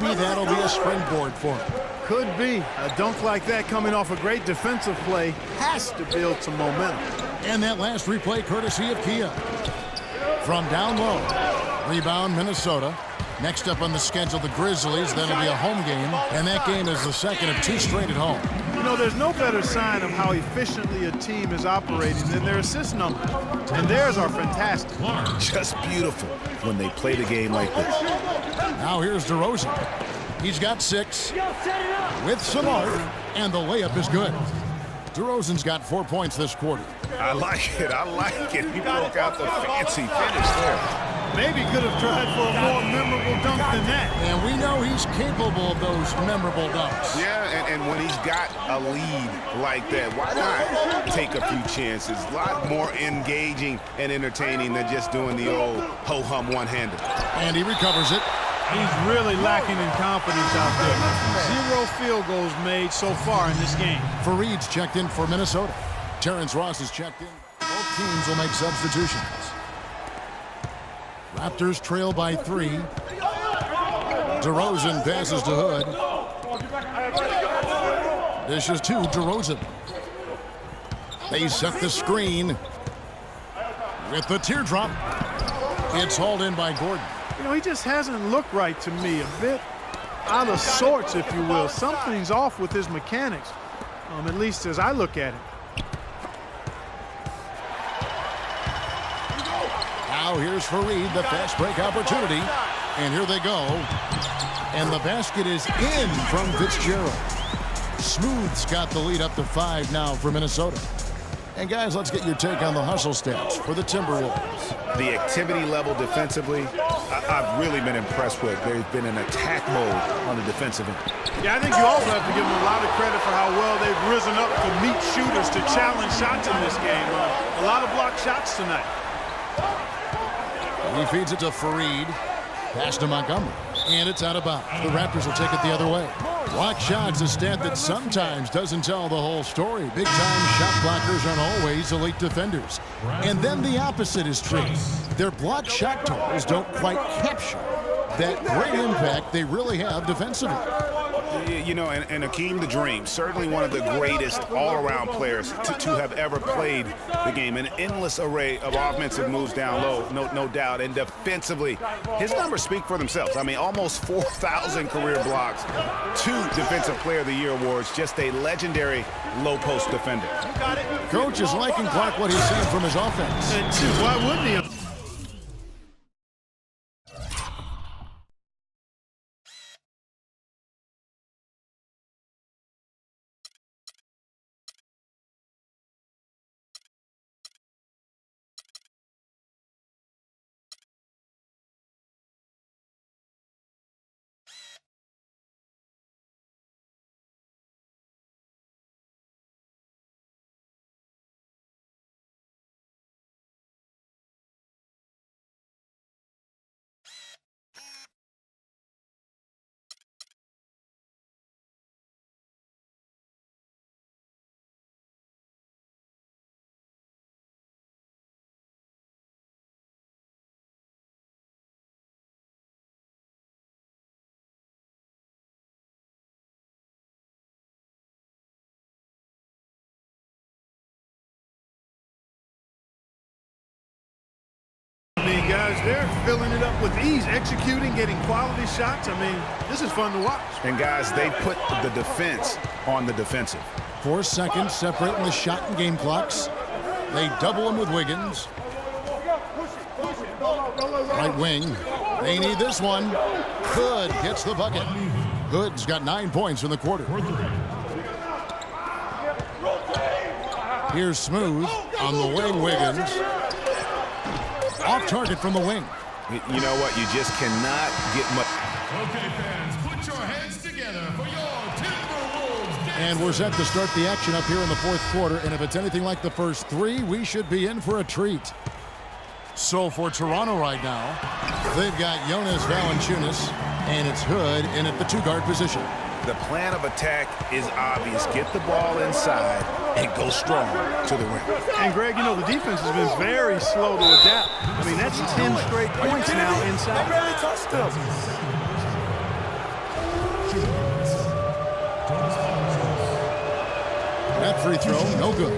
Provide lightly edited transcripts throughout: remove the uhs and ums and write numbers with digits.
maybe that'll be a springboard for him. Could be. A dunk like that coming off a great defensive play has to build some momentum. And that last replay courtesy of Kia. From down low, rebound Minnesota. Next up on the schedule, the Grizzlies. That'll be a home game, and that game is the second of 2 straight at home. You know, there's no better sign of how efficiently a team is operating than their assist numbers. And theirs are fantastic. Just beautiful when they play the game like this. Now here's DeRozan. He's got 6 with some art, and the layup is good. DeRozan's got 4 points this quarter. I like it. I like it. He broke out the fancy finish there. Maybe could have tried for a more memorable dunk than that. And we know he's capable of those memorable dunks. Yeah, and when he's got a lead like that, why not take a few chances? A lot more engaging and entertaining than just doing the old ho-hum one-hander. And he recovers it. He's really lacking in confidence out there. 0 field goals made so far in this game. Fareed's checked in for Minnesota. Terrence Ross is checked in. Both teams will make substitutions. Raptors trail by 3. DeRozan passes to Hood. Dishes to DeRozan. They set the screen with the teardrop. It's hauled in by Gordon. You know, he just hasn't looked right to me. A bit out of sorts, if you will. Something's off with his mechanics, at least as I look at it. Now here's Fareed, the fast break opportunity. And here they go. And the basket is in from Fitzgerald. Smooth's got the lead up to 5 now for Minnesota. And guys, let's get your take on the hustle stats for the Timberwolves. The activity level defensively, I've really been impressed with. There's been an attack mode on the defensive end. Yeah, I think you also have to give them a lot of credit for how well they've risen up to meet shooters to challenge shots in this game. A lot of blocked shots tonight. He feeds it to Fareed. Pass to Montgomery. And it's out of bounds. The Raptors will take it the other way. Block shots, a stat that sometimes doesn't tell the whole story. Big-time shot blockers aren't always elite defenders. And then the opposite is true. Their block shot totals don't quite capture that great impact they really have defensively. You know, and Akeem the Dream, certainly one of the greatest all-around players to have ever played the game. An endless array of offensive moves down low, no doubt. And defensively, his numbers speak for themselves. I mean, almost 4,000 career blocks, 2 Defensive Player of the Year awards, just a legendary low-post defender. Coach is liking Clark what he's seeing from his offense. And why wouldn't he? I mean, guys, they're filling it up with ease, executing, getting quality shots. I mean, this is fun to watch. And, guys, they put the defense on the defensive. 4 seconds separating the shot and game clocks. They double him with Wiggins. Right wing. They need this one. Hood gets the bucket. Hood's got 9 points in the quarter. Here's Smooth on the wing. Wiggins. Off target from the wing. You know what? You just cannot get much. Okay, fans, put your hands together for your Timberwolves. And we're set to start the action up here in the 4th quarter. And if it's anything like the first 3, we should be in for a treat. So for Toronto right now, they've got Jonas Valanciunas, and it's Hood in at the 2-guard position. The plan of attack is obvious. Get the ball inside and go strong to the rim. And, Greg, you know, the defense has been very slow to adapt. I mean, that's 10 straight points now inside. free throw, no good.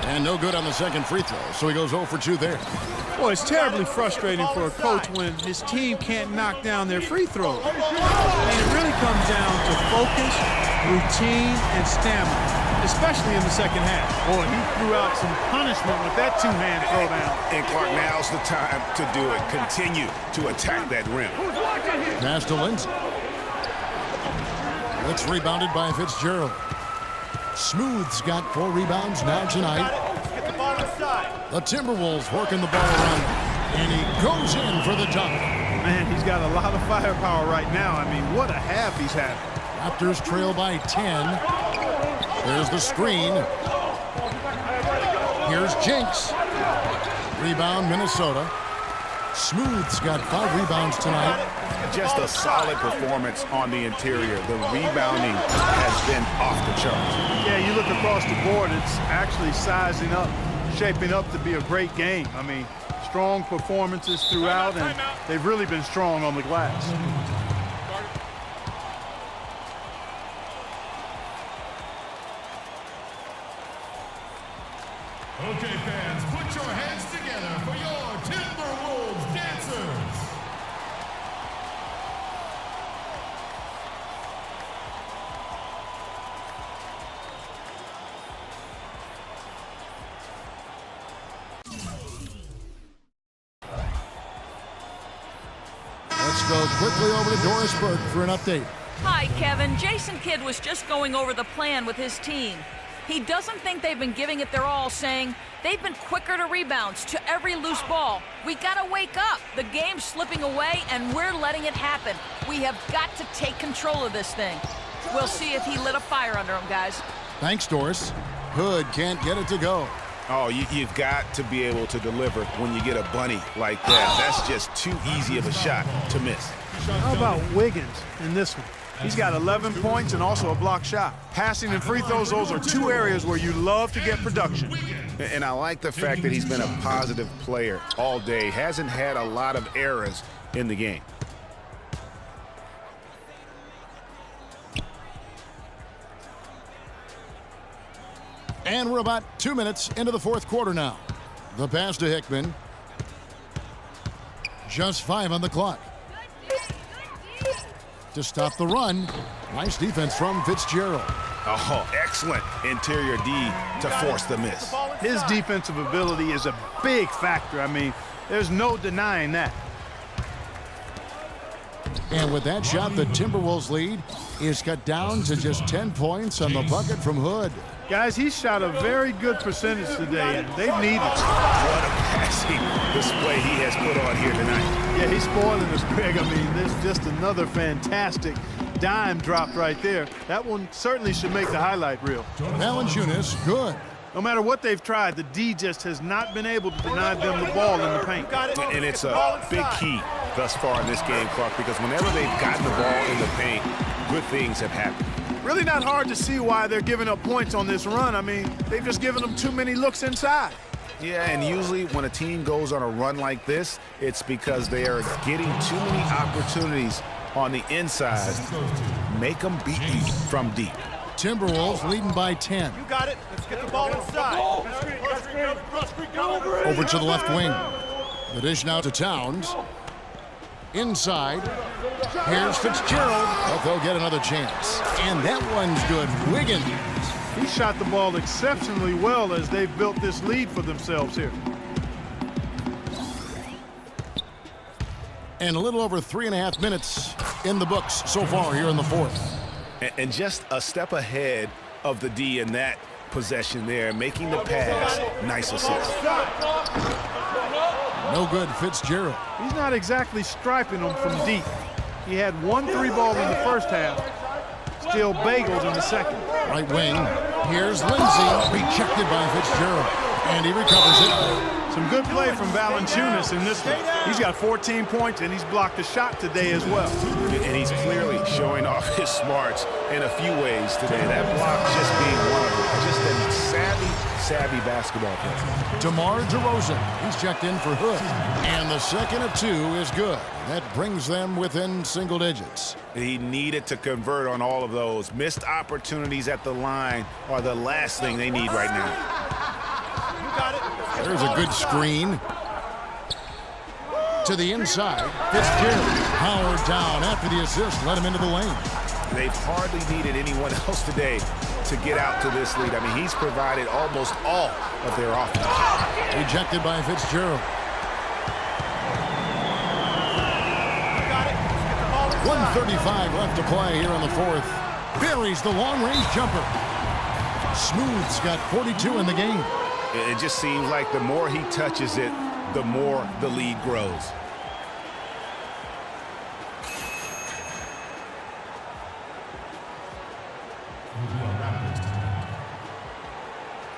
And no good on the second free throw, so he goes 0 for 2 there. Boy, it's terribly frustrating for a coach when his team can't knock down their free throws. And it really comes down to focus, routine, and stamina, especially in the second half. Boy, he threw out some punishment with that two-hand throwdown. And Clark, now's the time to do it. Continue to attack that rim. Pass to Lindsay. It's rebounded by Fitzgerald. Smooth's got 4 rebounds now tonight. The Timberwolves working the ball around, and he goes in for the dunk. Man, he's got a lot of firepower right now. I mean, what a half he's having. Raptors trail by 10. There's the screen. Here's Jinx. Rebound, Minnesota. Smooth's got 5 rebounds tonight. Just a solid performance on the interior. The rebounding has been off the charts. Yeah, you look across the board, it's actually sizing up, shaping up to be a great game. I mean, strong performances throughout, and they've really been strong on the glass. Okay, fans, put your hands together for your Timberwolves dancers. Let's go quickly over to Doris Burke for an update. Hi, Kevin. Jason Kidd was just going over the plan with his team. He doesn't think they've been giving it their all, saying they've been quicker to rebounds, to every loose ball. We gotta wake up. The game's slipping away, and we're letting it happen. We have got to take control of this thing. We'll see if he lit a fire under him, guys. Thanks, Doris. Hood can't get it to go. Oh, you've got to be able to deliver when you get a bunny like that. That's just too easy of a shot to miss. How about Wiggins in this one? He's got 11 points and also a block shot. Passing and free throws, those are 2 areas where you love to get production. And I like the fact that he's been a positive player all day. Hasn't had a lot of errors in the game. And we're about 2 minutes into the 4th quarter now. The pass to Hickman. Just 5 on the clock. To stop the run. Nice defense from Fitzgerald. Oh, excellent interior D to force the miss. His defensive ability is a big factor. I mean, there's no denying that. And with that shot, the Timberwolves lead is cut down to just 10 points on the bucket from Hood. Guys, he shot a very good percentage today, and they've needed it. What a passing display he has put on here tonight. Yeah, he's spoiling us, Greg. I mean, there's just another fantastic dime drop right there. That one certainly should make the highlight reel. Valanciunas, good. No matter what they've tried, the D just has not been able to deny them the ball in the paint. And it's a big key thus far in this game, Clark, because whenever they've gotten the ball in the paint, good things have happened. Really not hard to see why they're giving up points on this run. I mean, they've just given them too many looks inside. Yeah, and usually when a team goes on a run like this, it's because they are getting too many opportunities on the inside. Make them beat you from deep. Timberwolves leading by 10. You got it. Let's get the ball inside. Over to the left wing. The dish now to Towns. Inside. Here's Fitzgerald. But they'll get another chance. And that one's good. Wiggins. He shot the ball exceptionally well as they've built this lead for themselves here. And a little over 3.5 minutes in the books so far here in the 4th. And just a step ahead of the D in that possession there, making the pass. Nice assist. No good, Fitzgerald. He's not exactly striping them from deep. He had 1 3-ball in the first half, still bageled in the second. Right wing. Here's Lindsay, rejected by Fitzgerald. And he recovers it. Some good play from Valanciunas in this one. He's got 14 points, and he's blocked a shot today as well. And he's clearly showing off his smarts in a few ways today. That block just being one of them. Just a savvy basketball player. DeMar DeRozan, he's checked in for Hood. And the second of 2 is good. That brings them within single digits. He needed to convert on all of those. Missed opportunities at the line are the last thing they need right now. There's a good screen. To the inside, Fitzgerald. Howard down after the assist, let him into the lane. They've hardly needed anyone else today to get out to this lead. I mean, he's provided almost all of their offense. Rejected by Fitzgerald. 1:35 left to play here in the fourth. Buries the long-range jumper. Smooth's got 42 in the game. It just seems like the more he touches it, the more the lead grows.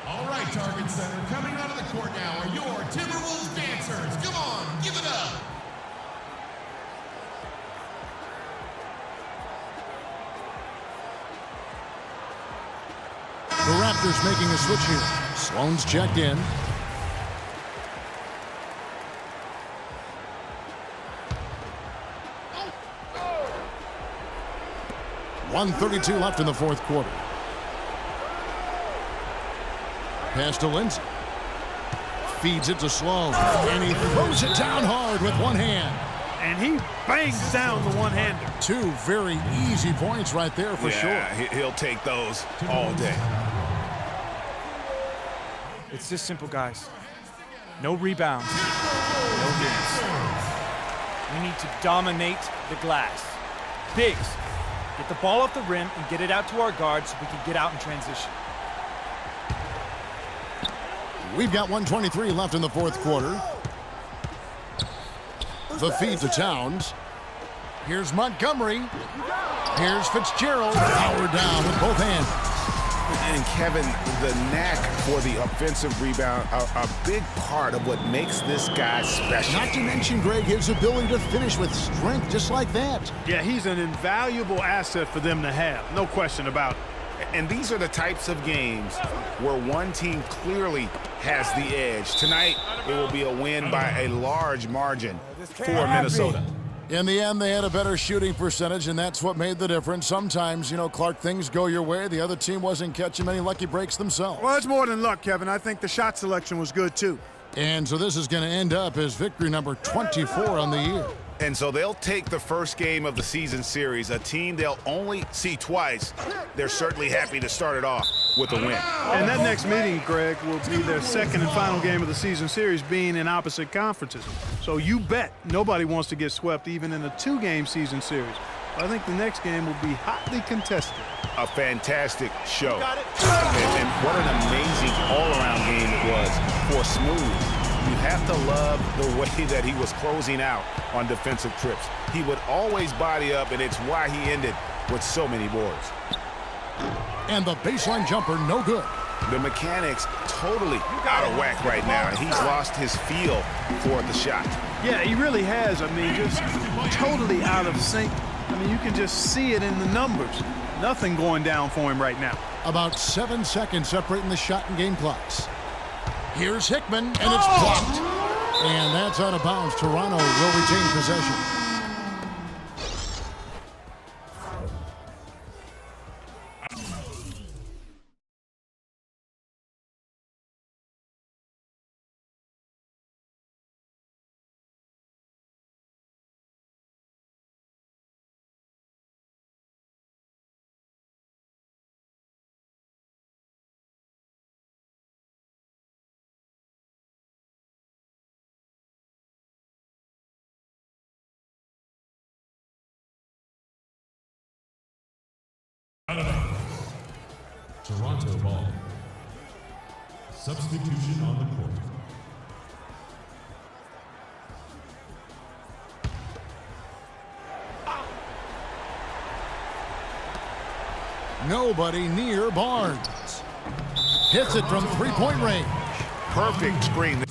All right, Target Center, coming out of the court now are your Timberwolves dancers. Come on, give it up. The Raptors making a switch here. Sloan's checked in. .132 left in the fourth quarter. Pass to Lindsay. Feeds it to Sloan. And he throws it down hard with one hand. And he bangs down the one-hander. 2 very easy points right there for sure. He'll take those all day. It's this simple, guys. No rebounds, no hits. We need to dominate the glass. Bigs, get the ball off the rim and get it out to our guards so we can get out in transition. We've got 1:23 left in the fourth quarter. The feed to Towns. Here's Montgomery. Here's Fitzgerald. Howard down with both hands. And Kevin, the knack for the offensive rebound, a big part of what makes this guy special. Not to mention, Greg, his ability to finish with strength just like that. Yeah, he's an invaluable asset for them to have. No question about it. And these are the types of games where one team clearly has the edge. Tonight, it will be a win by a large margin for Minnesota. In the end, they had a better shooting percentage, and that's what made the difference. Sometimes, Clark, things go your way. The other team wasn't catching many lucky breaks themselves. Well, it's more than luck, Kevin. I think the shot selection was good, too. And so this is going to end up as victory number 24 on the year. And so they'll take the first game of the season series, a team they'll only see twice. They're certainly happy to start it off with a win. And that next meeting, Greg, will be their second and final game of the season series, being in opposite conferences. So you bet nobody wants to get swept even in a 2-game season series. I think the next game will be hotly contested. A fantastic show. And what an amazing all-around game it was for Smooth. You have to love the way that he was closing out on defensive trips. He would always body up, and it's why he ended with so many boards. And the baseline jumper, no good. The mechanics totally out of whack right now. He's lost his feel for the shot. Yeah, he really has. I mean, just totally out of sync. I mean, you can just see it in the numbers. Nothing going down for him right now. About 7 seconds separating the shot and game clocks. Here's Hickman, and it's blocked. And that's out of bounds. Toronto will retain possession. Toronto ball. Substitution on the court. Nobody near Barnes. Hits it from three-point range. Perfect screen.